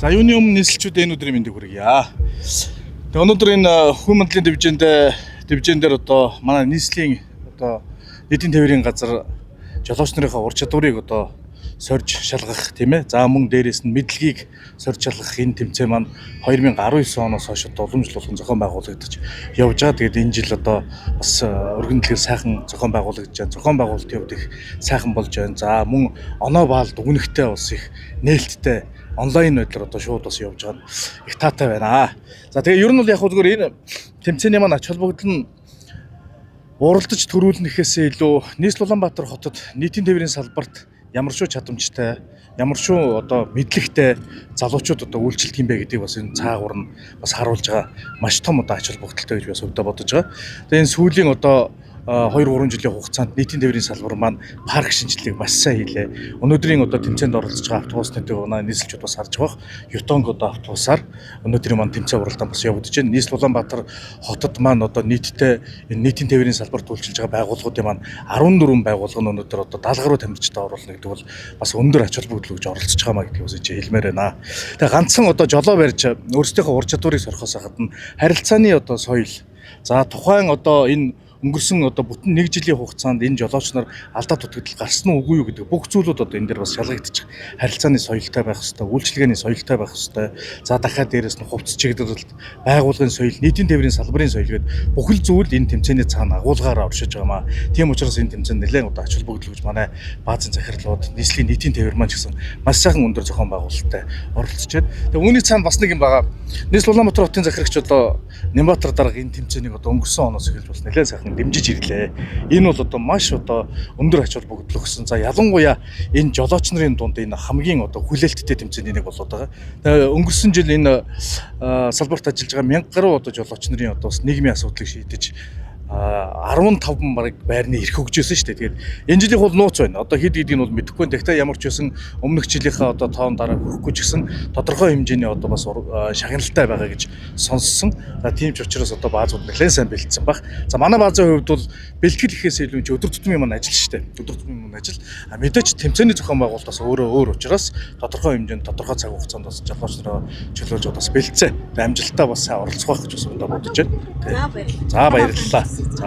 За юуны өмнө нийслэлчүүд энэ өдрийн мэндийг хүргье. Тэгээ өнөөдөр энэ хүн мандлын дивизион дээр одоо манай нийслэлийн одоо нийтийн тээврийн газар жолооч нарын ур чадварыг одоо сорж шалгах тийм ээ. За мөн дээрээс нь мэдлэгийг сорж шалгах энэ тэмцээн маань 2019 оноос хойш одоо уламжлуулсан зохион байгуулагдаж явж байгаа. Тэгээд энэ жил одоо бас өргөн дэлгэр сайхан зохион байгуулагдаж байна. Зохион байгуулалтын хувьд их сайхан болж байна. За мөн оноо баал дүгнэхтэй бас их нээлттэй онлайн байдлаар одоо шууд бас явж байгаа нь их таатай байна. За тэгээ ер нь бол яг зүгээр энэ тэмцээний маань ач холбогдол нь уралдаж төрүүлнэхээс илүү нийслэл Улаанбаатар хотод нийтийн тээврийн салбарт ямар шүү чадамжтай, ямар шүү одоо мэдлэгтэй залуучууд одоо үйлчлэх юм бэ гэдгийг бас энэ цаагуур нь бас харуулж байгаа маш том одоо ач холбогдолтой гэж бас өвдө бодож байгаа. Тэгээ энэ сүүлийн одоо 2-3 жилийн хугацаанд нийтийн тээврийн салбар маань парк шинжилгээг маш сайн хийлээ. Өнөөдрийн одоо тэмцээнд оролцож байгаа автобусны төвөө нийслэлчүүд бас харж байгаа. Ютонг одоо автобусаар өнөөдрийн маань тэмцээн уралдаан бас явагдаж байна. Нийслэл Улаанбаатар хотод маань одоо нийтдээ энэ нийтийн тээврийн салбарт үйлчилж байгаа байгууллагуудын маань 14 байгууллага нь өнөөдөр одоо даалгаруу тамирчтай оруулна гэдэг бол бас өндөр ач холбогдол гэж оролцож байгаа маа гэдгийг бас хэлмээр байна. Тэгээ ганцхан одоо жолоо барьж өөрсдийнхөө ур чадварыг сорохоос гадна харилцааны одоо соёл. За тухайн одоо энэ өнгөрсөн одоо бүтэн 1 жилийн хугацаанд энэ жолооч нар алдаа дутагдал гарсан уу үгүй юу гэдэг бүх зүйлүүд одоо энэ дээр бас шалгагдчих. Харилцааны соёлтой байх хэрэгтэй, үйлчилгээний соёлтой байх хэрэгтэй. За дахиад дээрэс нь хувцас чиглэлд байгуулгын соёл, нийтийн тээврийн салбарын соёл гэдэг бүхэл зүйл энэ тэмцээний цаана агуулгаараа оршиж байгаа маа. Тийм учраас энэ тэмцээнд нэлээд одоо ач холбогдол гэж манай баазын захирлууд, нийслэлийн нийтийн тээвэр маань ч гэсэн маш сайхан өндөр зохион байгуулалттай оролцож байна. Тэгээ үүний цаана бас нэг юм байгаа. Нийслэл Улаанбаатар хотын захирагч одоо Нямбатар дарга энэ тэмцээнийг одоо өнгөрсөн оноос эхэлж бас нэлээд сайхан дэмжиж ирлээ. Энэ бол одоо маш одоо өндөр ач холбогдол өгсөн. За ялангуяа энэ жолооч нарын дунд энэ хамгийн одоо хүлээлттэй тэмцээний нэг болоод байгаа. Тэгээ өнгөрсөн жил энэ салбарт ажиллаж байгаа 1000 гаруй одоо жолооч нарын одоо бас нийгмийн асуудлыг шийдэж 15 бараг байрны эрх өгчөөсөн шүү дээ. Тэгээд энэ жилийнх бол нууц байна. Одоо хэд гэдгийг нь бол мэдэхгүй байна. Тэгтээ ямар ч байсан өмнөх жилийнхаа одоо тоон дараа хүрэхгүй ч гэсэн тодорхой хэмжээний одоо бас шагналтай байгаа гэж сонссон. За тийм ч учраас одоо баазууд нэлээд сайн бэлдсэн баг. За манай баазын хувьд бол бэлтгэл гэхээс илүү өдөр тутмын маань ажил шүү дээ. Өдөр тутмын маань ажил. Мэдээж тэмцээний зохион байгуулалт бас өөр учраас тодорхой хэмжээнд тодорхой цаг хугацаанд бас жолооч нараа чөлөөлж бас бэлдсэн. Амжилттай бас сайн оролцох байх гэж бас бодож байна. За баярлалаа.